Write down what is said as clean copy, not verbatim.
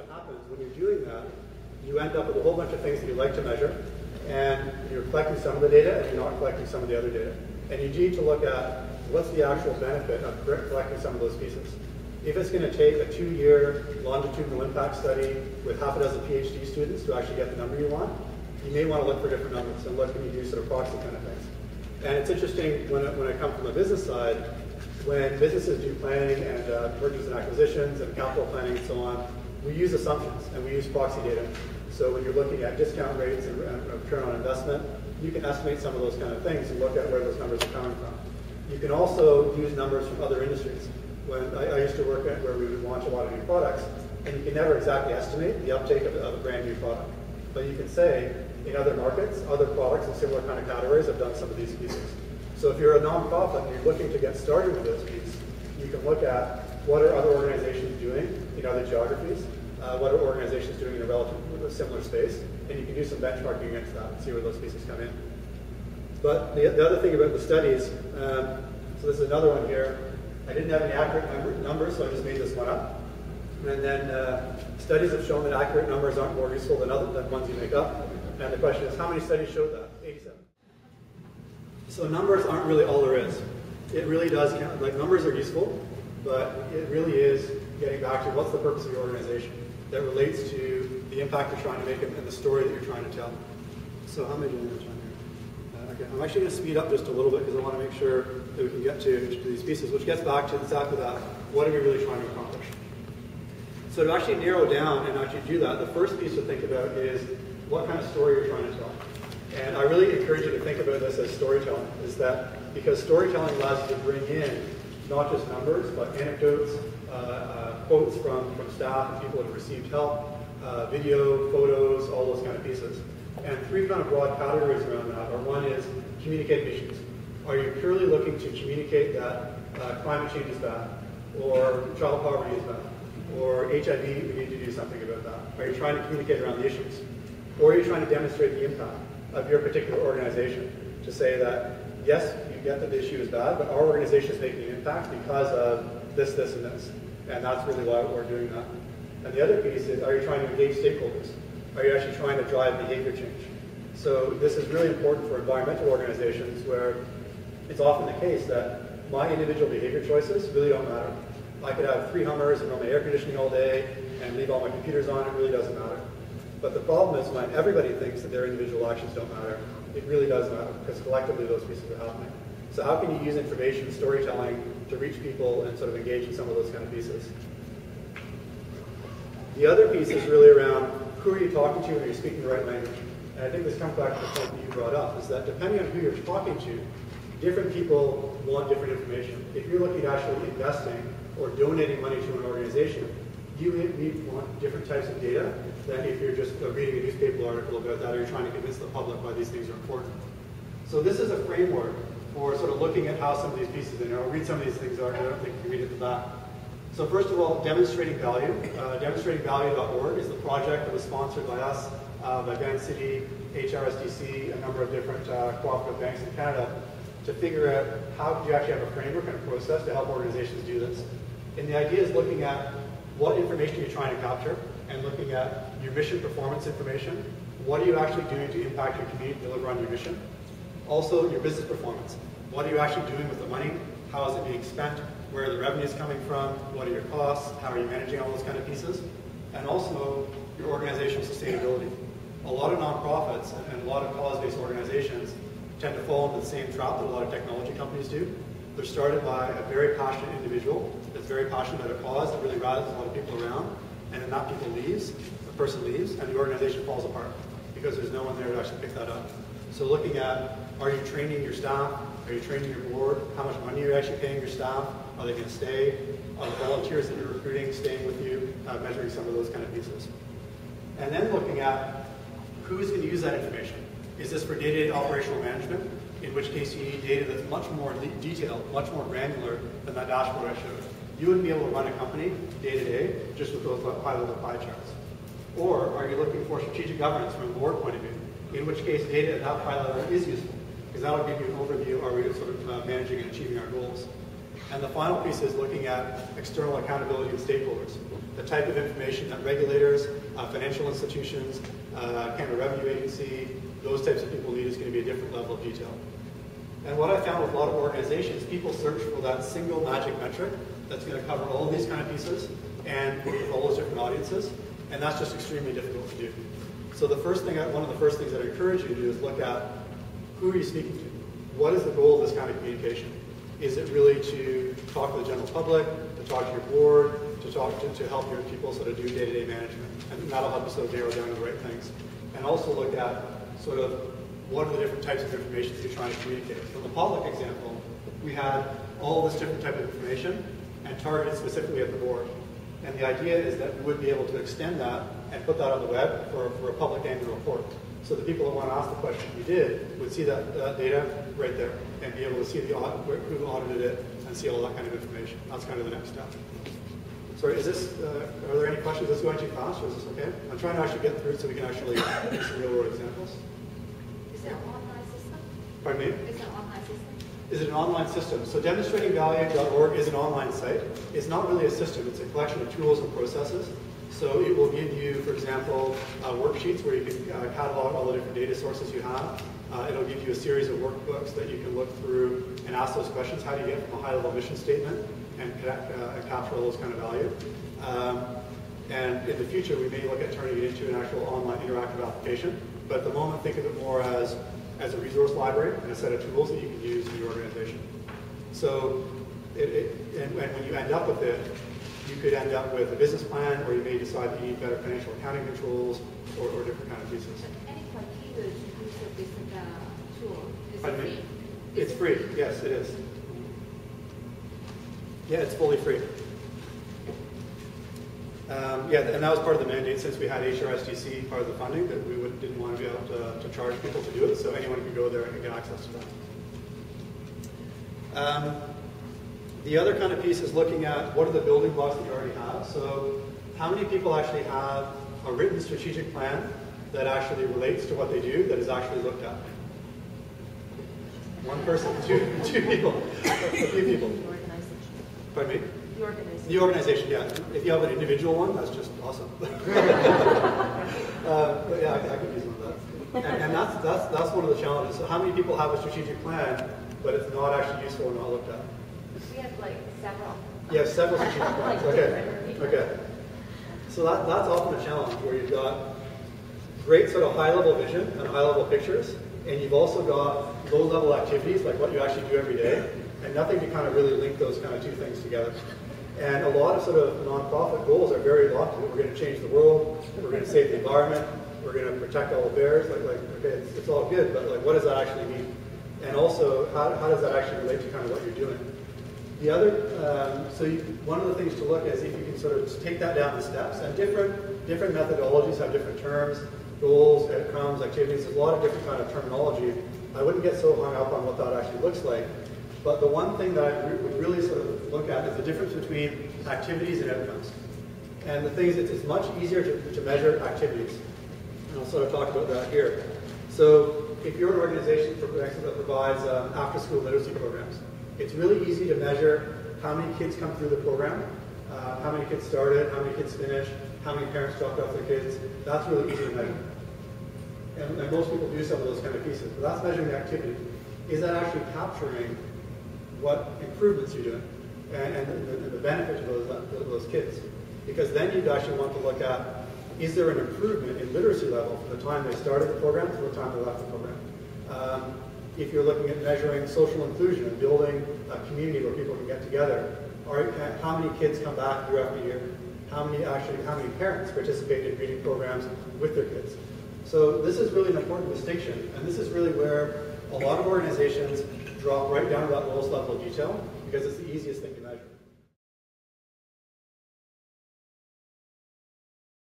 happens when you're doing that, you end up with a whole bunch of things that you like to measure, and you're collecting some of the data and you're not collecting some of the other data. And you need to look at what's the actual benefit of collecting some of those pieces. If it's going to take a 2-year longitudinal impact study with half a dozen PhD students to actually get the number you want, you may want to look for different numbers and look when you do sort of proxy kind of things. And it's interesting when I come from the business side, when businesses do planning and mergers and acquisitions and capital planning and so on, we use assumptions and we use proxy data. So when you're looking at discount rates and return on investment, you can estimate some of those kind of things and look at where those numbers are coming from. You can also use numbers from other industries. When I used to work at where we would launch a lot of new products, and you can never exactly estimate the uptake of a brand new product. But you can say, in other markets, other products in similar kind of categories have done some of these pieces. So if you're a nonprofit and you're looking to get started with those pieces, you can look at what are other organizations doing in other geographies, what are organizations doing in a relatively similar space, and you can do some benchmarking against that and see where those pieces come in. But the other thing about the studies, so this is another one here. I didn't have any accurate numbers, so I just made this one up. And then studies have shown that accurate numbers aren't more useful than ones you make up. And the question is, how many studies showed that? 87. So numbers aren't really all there is. It really does count. Like, numbers are useful, but it really is getting back to what's the purpose of your organization that relates to the impact you're trying to make and the story that you're trying to tell. So how am I doing this one here? Okay, I'm actually going to speed up just a little bit because I want to make sure that we can get to these pieces, which gets back to exactly that. What are we really trying to accomplish? So to actually narrow down and actually do that, the first piece to think about is what kind of story you're trying to tell. And I really encourage you to think about this as storytelling, is that because storytelling allows you to bring in not just numbers, but anecdotes, quotes from staff and people who have received help, video, photos, all those kind of pieces. And three kind of broad categories around that are: one is communicate issues. Are you purely looking to communicate that climate change is bad, or child poverty is bad, or HIV, we need to do something about that? Are you trying to communicate around the issues? Or are you trying to demonstrate the impact of your particular organization to say that, yes, you get that the issue is bad, but our organization is making an impact because of this, this, and this. And that's really why we're doing that. And the other piece is, are you trying to engage stakeholders? Are you actually trying to drive behavior change? So this is really important for environmental organizations where it's often the case that my individual behavior choices really don't matter. I could have 3 Hummers and run my air conditioning all day and leave all my computers on, it really doesn't matter. But the problem is when everybody thinks that their individual actions don't matter, it really does matter, because collectively those pieces are happening. So how can you use information, storytelling, to reach people and sort of engage in some of those kind of pieces? The other piece is really around who are you talking to and are you speaking the right language? And I think this comes back to the point that you brought up, is that depending on who you're talking to, different people want different information. If you're looking at actually investing or donating money to an organization, you want different types of data than if you're just reading a newspaper article about that or you're trying to convince the public why these things are important. So this is a framework for sort of looking at how some of these pieces, and I'll read some of these things out, I don't think you can read at the back. So first of all, demonstrating value. Demonstratingvalue.org is the project that was sponsored by us, by Van City, HRSDC, a number of different cooperative banks in Canada, to figure out how do you actually have a framework and a process to help organizations do this. And the idea is looking at what information you're trying to capture and looking at your mission performance information. What are you actually doing to impact your community, deliver on your mission? Also, your business performance. What are you actually doing with the money? How is it being spent? Where are the revenues coming from? What are your costs? How are you managing all those kind of pieces? And also, your organizational sustainability. A lot of nonprofits and a lot of cause-based organizations tend to fall into the same trap that a lot of technology companies do. They're started by a very passionate individual that's very passionate about a cause that really rallies a lot of people around, and then that person leaves, and the organization falls apart because there's no one there to actually pick that up. So looking at, are you training your staff? Are you training your board? How much money are you actually paying your staff? Are they going to stay? Are the volunteers that you're recruiting staying with you? Measuring some of those kind of pieces. And then looking at who's going to use that information. Is this for day-to-day operational management? In which case you need data that's much more detailed, much more granular than that dashboard I showed. You wouldn't be able to run a company day-to-day just with those high-level pie charts. Or are you looking for strategic governance from a board point of view? In which case data at that high level is useful, because that'll give you an overview, are we sort of managing and achieving our goals. And the final piece is looking at external accountability and stakeholders. The type of information that regulators, financial institutions, Canada Revenue Agency, those types of people need is going to be a different level of detail. And what I found with a lot of organizations, people search for that single magic metric that's going to cover all of these kind of pieces and for all those different audiences, and that's just extremely difficult to do. So the first thing, one of the first things that I encourage you to do is look at who are you speaking to? What is the goal of this kind of communication? Is it really to talk to the general public, to talk to your board, to help your people sort of do day-to-day management? And that'll help you sort of narrow down the right things. And also look at sort of what are the different types of information that you're trying to communicate. For the public example, we had all this different type of information and targeted specifically at the board. And the idea is that we would be able to extend that and put that on the web for a public annual report. So the people that want to ask the question you did would see that data right there and be able to see the who audited it and see all that kind of information. That's kind of the next step. Sorry, is this, are there any questions? Is this going too fast or is this okay? I'm trying to actually get through it so we can actually make some real world examples. Is it an online system? Pardon me? Is it an online system? Is it an online system? So demonstratingvalue.org is an online site. It's not really a system. It's a collection of tools and processes. So it will give you, for example, worksheets where you can catalog all the different data sources you have. It'll give you a series of workbooks that you can look through and ask those questions. How do you get from a high-level mission statement and capture all those kind of value? And in the future, we may look at turning it into an actual online interactive application. But at the moment, think of it more as a resource library and a set of tools that you can use in your organization. So and when you end up with it, you could end up with a business plan, or you may decide that you need better financial accounting controls or different kind of pieces. Any criteria to use this tool? Is it free? It's free, yes, it is. Yeah, it's fully free. Yeah, and that was part of the mandate since we had HRSDC part of the funding, that we didn't want to be able to charge people to do it, so anyone could go there and get access to that. The other kind of piece is looking at what are the building blocks that you already have. So how many people actually have a written strategic plan that actually relates to what they do that is actually looked at? One person, two people, a few people. The organization. Pardon me? The organization. The organization, yeah. If you have an individual one, that's just awesome. But yeah, I could use one of that. And that's one of the challenges. So how many people have a strategic plan, but it's not actually useful or not looked at? We have like several. You have several strategic plans. Okay. So that's often a challenge where you've got great sort of high-level vision and high-level pictures, and you've also got low-level activities like what you actually do every day, and nothing to kind of really link those kind of two things together. And a lot of sort of nonprofit goals are very lofty. We're going to change the world. We're going to save the environment. We're going to protect all the bears. Like okay, it's all good, but like, what does that actually mean? And also, how does that actually relate to kind of what you're doing? The other, one of the things to look at is if you can sort of take that down the steps, and different methodologies have different terms, goals, outcomes, activities. There's a lot of different kind of terminology. I wouldn't get so hung up on what that actually looks like. But the one thing that I would really sort of look at is the difference between activities and outcomes. And the thing is, it's much easier to measure activities. And I'll sort of talk about that here. So if you're an organization that provides after-school literacy programs, it's really easy to measure how many kids come through the program, how many kids started, how many kids finished, how many parents dropped off their kids. That's really easy to measure. And most people do some of those kind of pieces. But that's measuring the activity. Is that actually capturing what improvements you're doing and the benefit to those kids? Because then you'd actually want to look at, is there an improvement in literacy level from the time they started the program to the time they left the program? If you're looking at measuring social inclusion and building a community where people can get together, how many kids come back year after year? How many parents participate in reading programs with their kids? So this is really an important distinction, and this is really where a lot of organizations drop right down to that lowest level of detail because it's the easiest thing to measure.